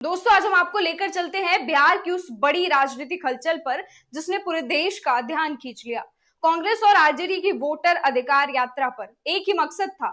दोस्तों, आज हम आपको लेकर चलते हैं बिहार की उस बड़ी राजनीतिक हलचल पर जिसने पूरे देश का ध्यान खींच लिया। कांग्रेस और आरजेडी की वोटर अधिकार यात्रा पर एक ही मकसद था,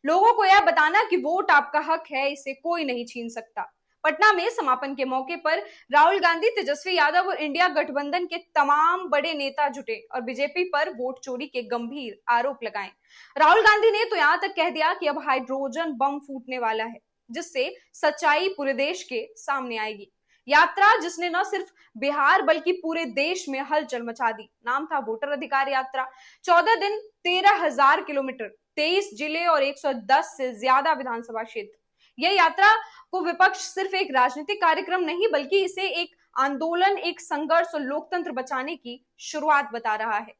लोगों को यह बताना कि वोट आपका हक है, इसे कोई नहीं छीन सकता। पटना में समापन के मौके पर राहुल गांधी, तेजस्वी यादव और इंडिया गठबंधन के तमाम बड़े नेता जुटे और बीजेपी पर वोट चोरी के गंभीर आरोप लगाए। राहुल गांधी ने तो यहां तक कह दिया कि अब हाइड्रोजन बम फूटने वाला है, जिससे सच्चाई पूरे देश के सामने आएगी। यात्रा जिसने न सिर्फ बिहार बल्कि पूरे देश में हलचल मचा दी, नाम था वोटर अधिकार यात्रा। 14 दिन, 13,000 किलोमीटर, 23 जिले और 110 से ज्यादा विधानसभा क्षेत्र। यह यात्रा को विपक्ष सिर्फ एक राजनीतिक कार्यक्रम नहीं बल्कि इसे एक आंदोलन, एक संघर्ष और लोकतंत्र बचाने की शुरुआत बता रहा है।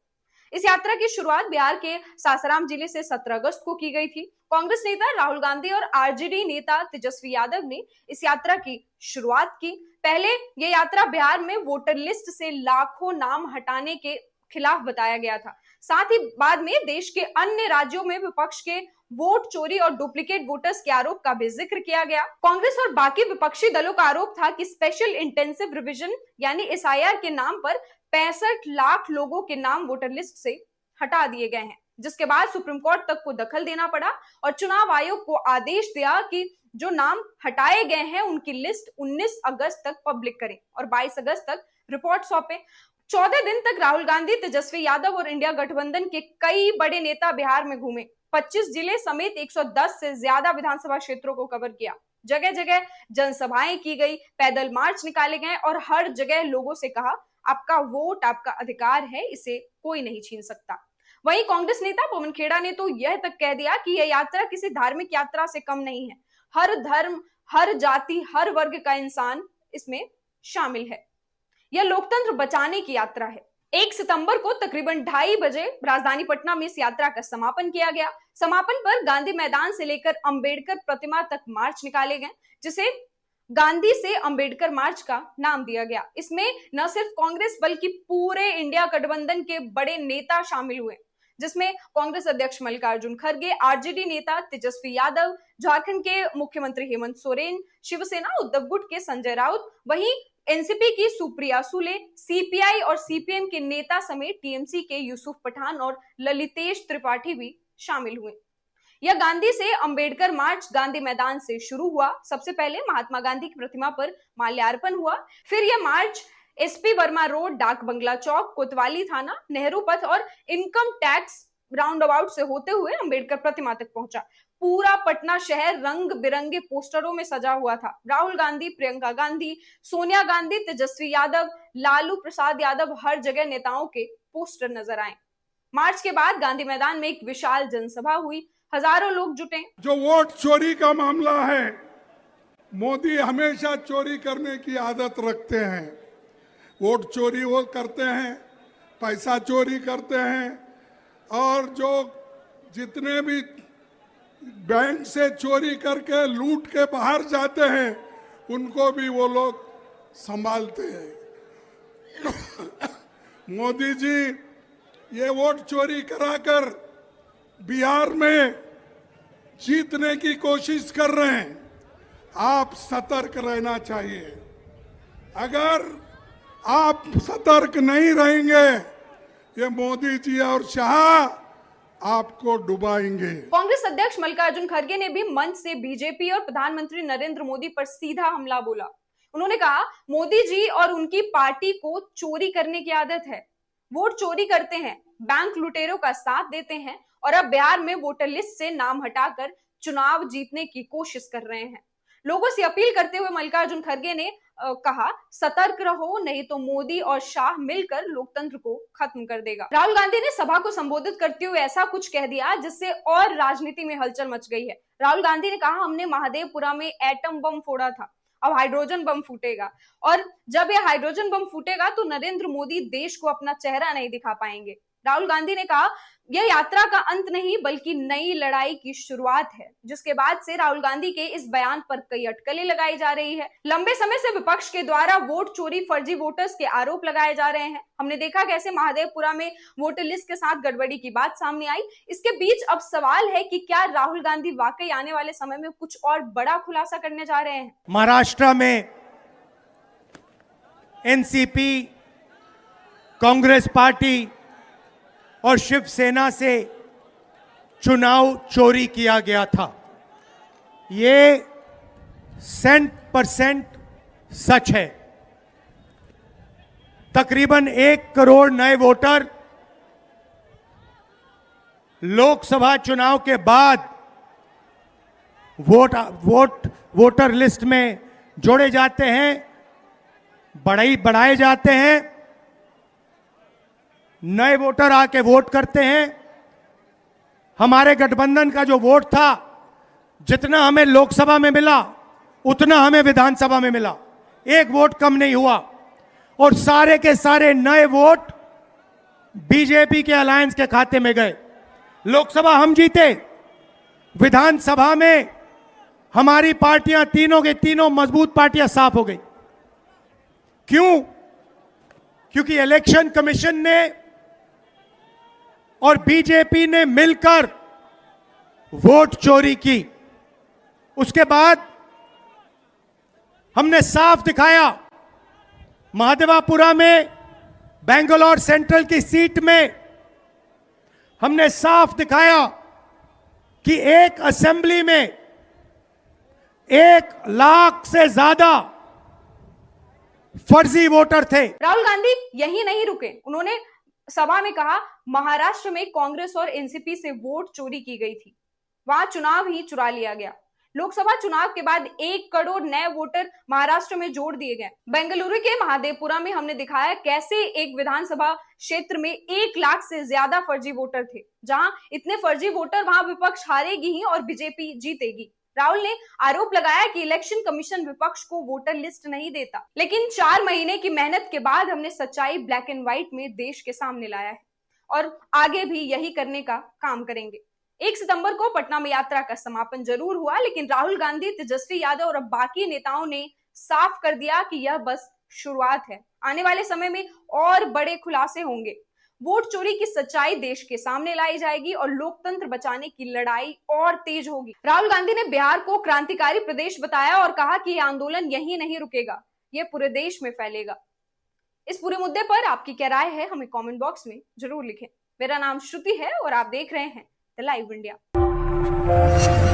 इस यात्रा की शुरुआत बिहार के सासाराम जिले से 17 अगस्त को की गई थी। कांग्रेस नेता राहुल गांधी और आरजेडी नेता तेजस्वी यादव ने इस यात्रा की शुरुआत की। पहले यह यात्रा बिहार में वोटर लिस्ट से लाखों नाम हटाने के खिलाफ बताया गया था। साथ ही बाद में देश के अन्य राज्यों में विपक्ष के वोट चोरी और डुप्लीकेट वोटर्स के आरोप का भी जिक्र किया गया। कांग्रेस और बाकी विपक्षी दलों का आरोप था कि स्पेशल इंटेंसिव रिवीजन यानी एसआईआर के नाम पर 65 लाख लोगों के नाम वोटर लिस्ट से हटा दिए गए हैं, जिसके बाद सुप्रीम कोर्ट तक को दखल देना पड़ा और चुनाव आयोग को आदेश दिया कि जो नाम हटाए गए हैं उनकी लिस्ट 19 अगस्त तक पब्लिक करें और 22 अगस्त तक रिपोर्ट सौंपे। 14 दिन तक राहुल गांधी, तेजस्वी यादव और इंडिया गठबंधन के कई बड़े नेता बिहार में घूमे। 25 जिले समेत 110 से ज्यादा विधानसभा क्षेत्रों को कवर किया। जगह जगह जनसभाएं की गई, पैदल मार्च निकाले गए और हर जगह लोगों से कहा, आपका वोट आपका अधिकार है, इसे कोई नहीं छीन सकता। वहीं कांग्रेस नेता पवन खेड़ा ने तो यह तक कह दिया कि यह यात्रा किसी धार्मिक यात्रा से कम नहीं है। हर धर्म, हर जाति, हर वर्ग का इंसान इसमें शामिल है। यह लोकतंत्र बचाने की यात्रा है। 1 सितंबर को तकरीबन 2:30 बजे राजधानी पटना में इस यात्रा का समापन किया गया। समापन पर गांधी मैदान से लेकर अंबेडकर प्रतिमा तक मार्च निकाले गए, जिसे गांधी से अंबेडकर मार्च का नाम दिया गया। इसमें न सिर्फ कांग्रेस बल्कि पूरे इंडिया गठबंधन के बड़े नेता शामिल हुए, जिसमें कांग्रेस अध्यक्ष मल्लिकार्जुन खड़गे, आरजेडी नेता तेजस्वी यादव, झारखंड के मुख्यमंत्री हेमंत सोरेन, शिवसेना उद्धव गुट के संजय राउत, वहीं एनसीपी की सुप्रिया सुले, सीपीआई और सीपीएम के नेता समेत टीएमसी के यूसुफ पठान और ललितेश त्रिपाठी भी शामिल हुए। यह गांधी से अंबेडकर मार्च गांधी मैदान से शुरू हुआ। सबसे पहले महात्मा गांधी की प्रतिमा पर माल्यार्पण हुआ, फिर यह मार्च एसपी वर्मा रोड, डाक बंगला चौक, कोतवाली थाना, नेहरू पथ और इनकम टैक्स राउंड अबाउट से होते हुए अंबेडकर प्रतिमा तक पहुंचा। पूरा पटना शहर रंग बिरंगे पोस्टरों में सजा हुआ था। राहुल गांधी, प्रियंका गांधी, सोनिया गांधी, तेजस्वी यादव, लालू प्रसाद यादव, हर जगह नेताओं के पोस्टर नजर आए। मार्च के बाद गांधी मैदान में एक विशाल जनसभा हुई, हजारों लोग जुटे। जो वोट चोरी का मामला है, मोदी हमेशा चोरी करने की आदत रखते हैं। वोट चोरी वो करते हैं, पैसा चोरी करते हैं और जो जितने भी बैंक से चोरी करके लूट के बाहर जाते हैं उनको भी वो लोग संभालते हैं। मोदी जी ये वोट चोरी कराकर बिहार में जीतने की कोशिश कर रहे हैं। आप सतर्क रहना चाहिए। अगर आप सतर्क नहीं रहेंगे, ये मोदी जी और शाह आपको डुबाएंगे। कांग्रेस अध्यक्ष मल्लिकार्जुन खड़गे ने भी मंच से बीजेपी और प्रधानमंत्री नरेंद्र मोदी पर सीधा हमला बोला। उन्होंने कहा, मोदी जी और उनकी पार्टी को चोरी करने की आदत है, वोट चोरी करते हैं, बैंक लुटेरों का साथ देते हैं और अब बिहार में वोटर लिस्ट से नाम हटाकर चुनाव जीतने की कोशिश कर रहे हैं। लोगों से अपील करते हुए मल्लिकार्जुन खड़गे ने कहा, सतर्क रहो, नहीं तो मोदी और शाह मिलकर लोकतंत्र को खत्म कर देगा। राहुल गांधी ने सभा को संबोधित करते हुए ऐसा कुछ कह दिया जिससे और राजनीति में हलचल मच गई है। राहुल गांधी ने कहा, हमने महादेवपुरा में एटम बम फोड़ा था, अब हाइड्रोजन बम फूटेगा और जब यह हाइड्रोजन बम फूटेगा तो नरेंद्र मोदी देश को अपना चेहरा नहीं दिखा पाएंगे। राहुल गांधी ने कहा यह यात्रा का अंत नहीं बल्कि नई लड़ाई की शुरुआत है, जिसके बाद से राहुल गांधी के इस बयान पर कई अटकलें लगाई जा रही है। लंबे समय से विपक्ष के द्वारा वोट चोरी, फर्जी वोटर्स के आरोप लगाए जा रहे हैं। हमने देखा कैसे महादेवपुरा में वोटर लिस्ट के साथ गड़बड़ी की बात सामने आई। इसके बीच अब सवाल है कि क्या राहुल गांधी वाकई आने वाले समय में कुछ और बड़ा खुलासा करने जा रहे हैं। महाराष्ट्र में एनसीपी, कांग्रेस पार्टी और शिवसेना से चुनाव चोरी किया गया था। ये 100% सच है। तकरीबन 1 करोड़ नए वोटर लोकसभा चुनाव के बाद वोटर लिस्ट में जोड़े जाते हैं, बढ़ाए जाते हैं। नए वोटर आके वोट करते हैं। हमारे गठबंधन का जो वोट था, जितना हमें लोकसभा में मिला उतना हमें विधानसभा में मिला, 1 वोट कम नहीं हुआ। और सारे के सारे नए वोट बीजेपी के अलायंस के खाते में गए। लोकसभा हम जीते, विधानसभा में हमारी पार्टियां तीनों के तीनों मजबूत पार्टियां साफ हो गई। क्यों? क्योंकि इलेक्शन कमीशन ने और बीजेपी ने मिलकर वोट चोरी की। उसके बाद हमने साफ दिखाया, महादेवपुरा में बेंगलोर सेंट्रल की सीट में हमने साफ दिखाया कि एक असेंबली में 1 लाख से ज्यादा फर्जी वोटर थे। राहुल गांधी यही नहीं रुके। उन्होंने सभा में कहा महाराष्ट्र में कांग्रेस और एनसीपी से वोट चोरी की गई थी, वहां चुनाव ही चुरा लिया गया। लोकसभा चुनाव के बाद 1 करोड़ नए वोटर महाराष्ट्र में जोड़ दिए गए। बेंगलुरु के महादेवपुरा में हमने दिखाया कैसे एक विधानसभा क्षेत्र में 1 लाख से ज्यादा फर्जी वोटर थे। जहां इतने फर्जी वोटर, वहां विपक्ष हारेगी ही और बीजेपी जीतेगी। राहुल ने आरोप लगाया कि इलेक्शन कमीशन विपक्ष को वोटर लिस्ट नहीं देता, लेकिन 4 महीने की मेहनत के बाद हमने सच्चाई ब्लैक एंड व्हाइट में देश के सामने लाया है और आगे भी यही करने का काम करेंगे। 1 सितंबर को पटना में यात्रा का समापन जरूर हुआ, लेकिन राहुल गांधी, तेजस्वी यादव और अब बाकी नेताओं ने साफ कर दिया कि यह बस शुरुआत है। आने वाले समय में और बड़े खुलासे होंगे। वोट चोरी की सच्चाई देश के सामने लाई जाएगी और लोकतंत्र बचाने की लड़ाई और तेज होगी। राहुल गांधी ने बिहार को क्रांतिकारी प्रदेश बताया और कहा कि यह आंदोलन यहीं नहीं रुकेगा, यह पूरे देश में फैलेगा। इस पूरे मुद्दे पर आपकी क्या राय है, हमें कमेंट बॉक्स में जरूर लिखें। मेरा नाम श्रुति है और आप देख रहे हैं द लाइव इंडिया।